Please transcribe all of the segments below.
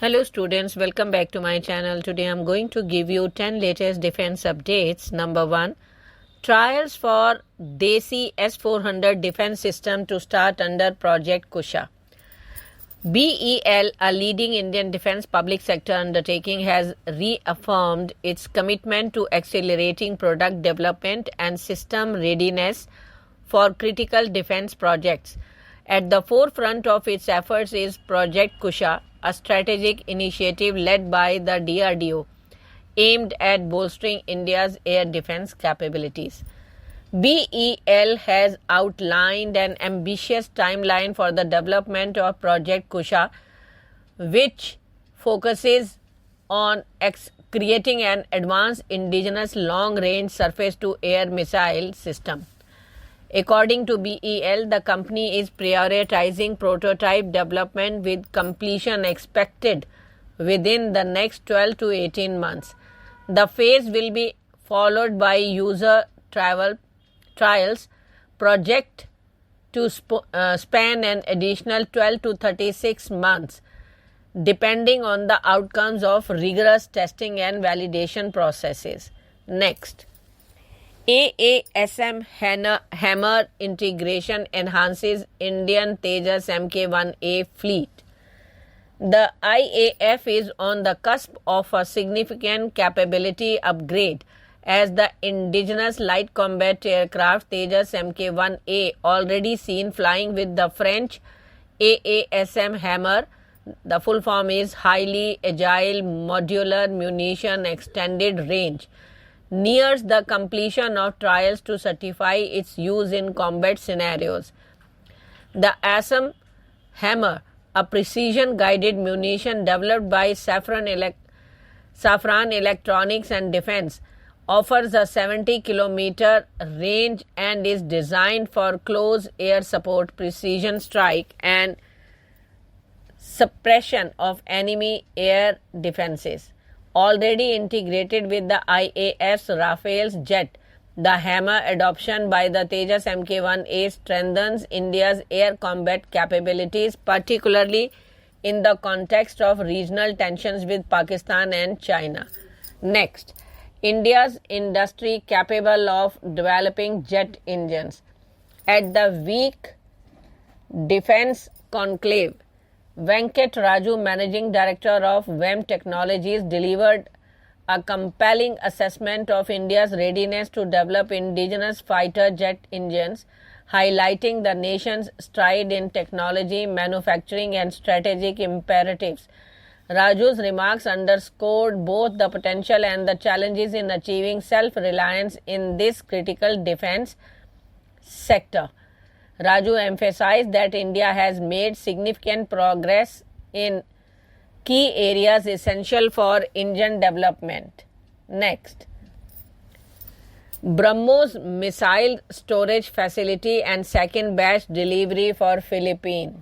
Hello students, welcome back to my channel. Today I'm going to give you 10 latest defense updates. Number 1. Trials for Desi S-400 defense system to start under Project Kusha. BEL, a leading Indian defense public sector undertaking, has reaffirmed its commitment to accelerating product development and system readiness for critical defense projects. At the forefront of its efforts is Project Kusha, a strategic initiative led by the DRDO aimed at bolstering India's air defense capabilities. BEL has outlined an ambitious timeline for the development of Project Kusha, which focuses on creating an advanced indigenous long-range surface-to-air missile system. According to BEL, the company is prioritizing prototype development with completion expected within the next 12 to 18 months. The phase will be followed by user trials project to span an additional 12 to 36 months, depending on the outcomes of rigorous testing and validation processes. Next, AASM Hammer integration enhances Indian Tejas Mk1A fleet. The IAF is on the cusp of a significant capability upgrade as the indigenous light combat aircraft Tejas Mk1A, already seen flying with the French AASM Hammer, the full form is Highly Agile Modular Munition Extended Range, nears the completion of trials to certify its use in combat scenarios. The ASM Hammer, a precision-guided munition developed by Safran Electronics and Defense, offers a 70-kilometer range and is designed for close air support, precision strike, and suppression of enemy air defenses. Already integrated with the IAF's Rafale's jet, the Hammer adoption by the Tejas Mk1A strengthens India's air combat capabilities, particularly in the context of regional tensions with Pakistan and China. Next, India's industry capable of developing jet engines. At the week Defense Conclave, Venkat Raju, Managing Director of VEM Technologies, delivered a compelling assessment of India's readiness to develop indigenous fighter jet engines, highlighting the nation's stride in technology, manufacturing, and strategic imperatives. Raju's remarks underscored both the potential and the challenges in achieving self-reliance in this critical defense sector. Raju emphasized that India has made significant progress in key areas essential for engine development. Next, BrahMos missile storage facility and second batch delivery for Philippines.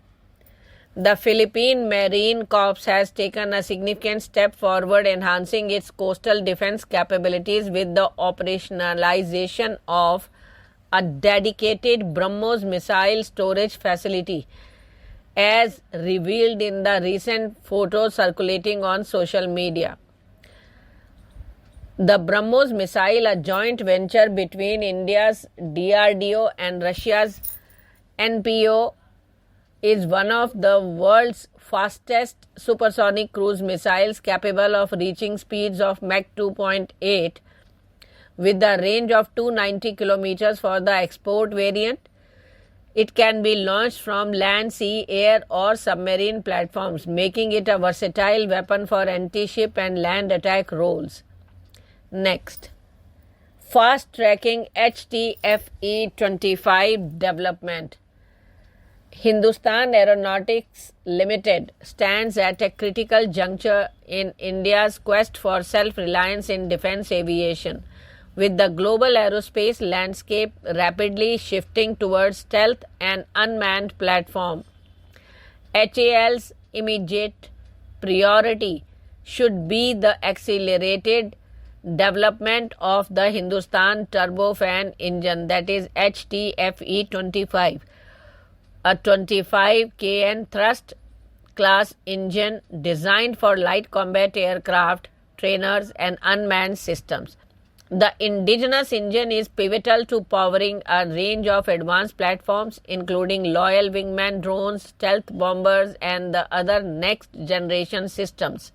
The Philippine Marine Corps has taken a significant step forward, enhancing its coastal defense capabilities with the operationalization of a dedicated BrahMos missile storage facility, as revealed in the recent photos circulating on social media. The BrahMos missile, a joint venture between India's DRDO and Russia's NPO, is one of the world's fastest supersonic cruise missiles, capable of reaching speeds of Mach 2.8 with a range of 290 kilometers for the export variant. It can be launched from land, sea, air, or submarine platforms, making it a versatile weapon for anti-ship and land attack roles. Next, fast-tracking HTFE-25 development. Hindustan Aeronautics Limited stands at a critical juncture in India's quest for self-reliance in defense aviation. With the global aerospace landscape rapidly shifting towards stealth and unmanned platform, HAL's immediate priority should be the accelerated development of the Hindustan turbofan engine, that is HTFE-25, a 25 kN thrust class engine designed for light combat aircraft, trainers, and unmanned systems. The indigenous engine is pivotal to powering a range of advanced platforms, including Loyal Wingman drones, stealth bombers, and the other next-generation systems,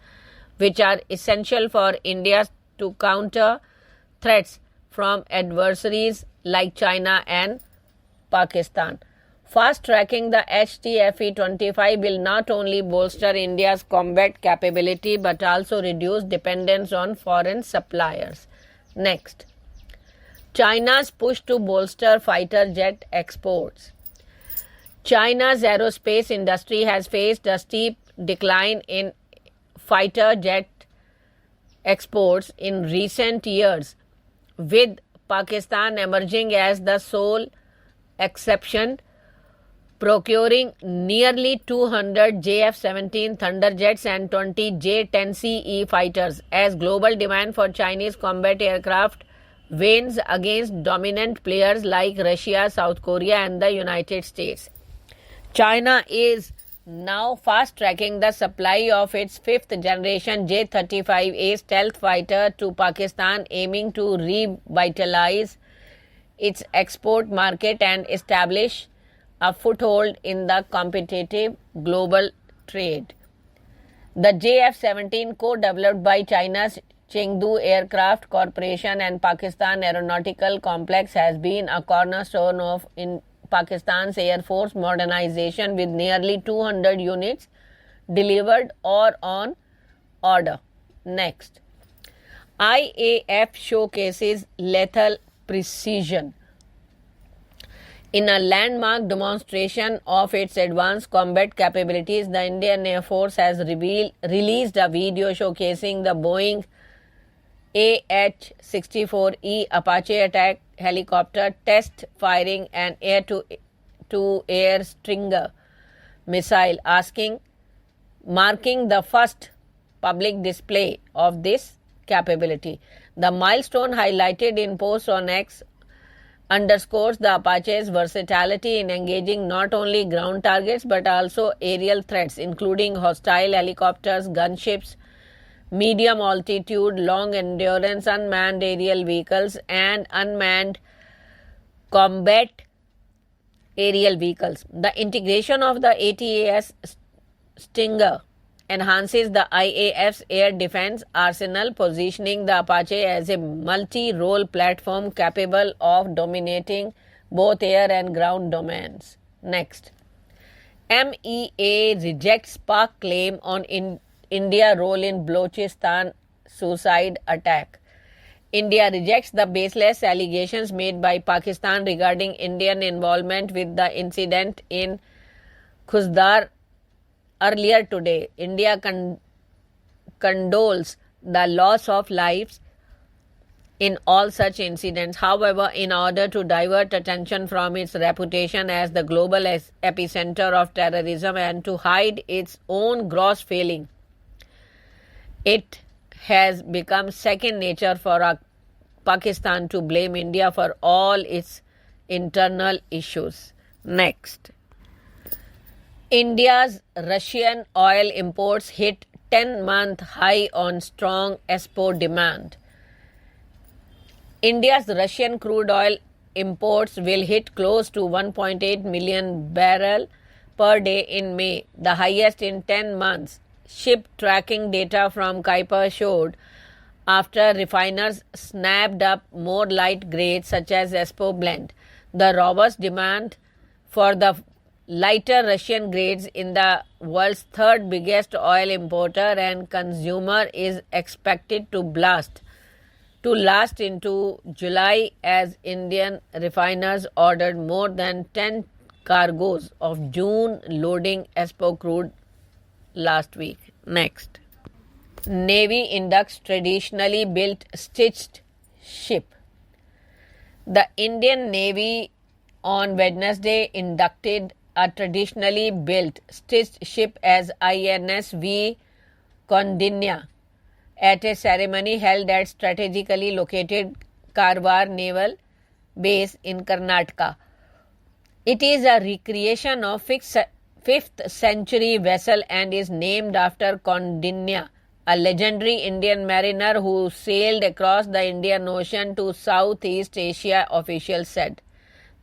which are essential for India to counter threats from adversaries like China and Pakistan. Fast-tracking the HTFE-25 will not only bolster India's combat capability but also reduce dependence on foreign suppliers. Next, China's push to bolster fighter jet exports. China's aerospace industry has faced a steep decline in fighter jet exports in recent years, with Pakistan emerging as the sole exception, procuring nearly 200 JF-17 Thunderjets and 20 J-10CE fighters as global demand for Chinese combat aircraft wanes against dominant players like Russia, South Korea, and the United States. China is now fast-tracking the supply of its fifth-generation J-35A stealth fighter to Pakistan, aiming to revitalize its export market and establish a foothold in the competitive global trade. The JF-17, co-developed by China's Chengdu Aircraft Corporation and Pakistan Aeronautical Complex, has been a cornerstone of Pakistan's Air Force modernization, with nearly 200 units delivered or on order. Next, IAF showcases lethal precision. In a landmark demonstration of its advanced combat capabilities, the Indian Air Force has released a video showcasing the Boeing AH-64E Apache attack helicopter test firing an air-to-air Stinger missile, marking the first public display of this capability. The milestone, highlighted in posts on X, underscores the Apache's versatility in engaging not only ground targets but also aerial threats, including hostile helicopters, gunships, medium altitude, long endurance unmanned aerial vehicles, and unmanned combat aerial vehicles. The integration of the ATAS Stinger enhances the IAF's air defense arsenal, positioning the Apache as a multi-role platform capable of dominating both air and ground domains. Next, MEA rejects Pak claim on India role in Balochistan suicide attack. India rejects the baseless allegations made by Pakistan regarding Indian involvement with the incident in Khuzdar earlier today. India condoles the loss of lives in all such incidents. However, in order to divert attention from its reputation as the global epicenter of terrorism and to hide its own gross failing, it has become second nature for Pakistan to blame India for all its internal issues. Next, India's Russian oil imports hit 10-month high on strong export demand. India's Russian crude oil imports will hit close to 1.8 million barrels per day in May, the highest in 10 months, ship tracking data from Kuiper showed, after refiners snapped up more light grades such as Espo blend. The robust demand for the lighter Russian grades in the world's third biggest oil importer and consumer is expected to last into July, as Indian refiners ordered more than 10 cargoes of June loading Espo crude last week. Next, Navy inducts traditionally built stitched ship. The Indian Navy on Wednesday inducted a traditionally built stitched ship as INS V. Kondinya at a ceremony held at strategically located Karwar Naval Base in Karnataka. It is a recreation of 5th century vessel and is named after Kaundinya, a legendary Indian mariner who sailed across the Indian Ocean to Southeast Asia, officials said.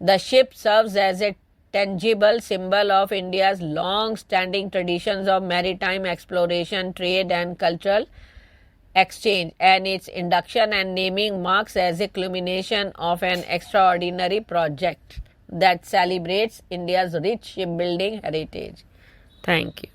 The ship serves as a tangible symbol of India's long-standing traditions of maritime exploration, trade and cultural exchange, and its induction and naming marks as a culmination of an extraordinary project that celebrates India's rich shipbuilding heritage. Thank you.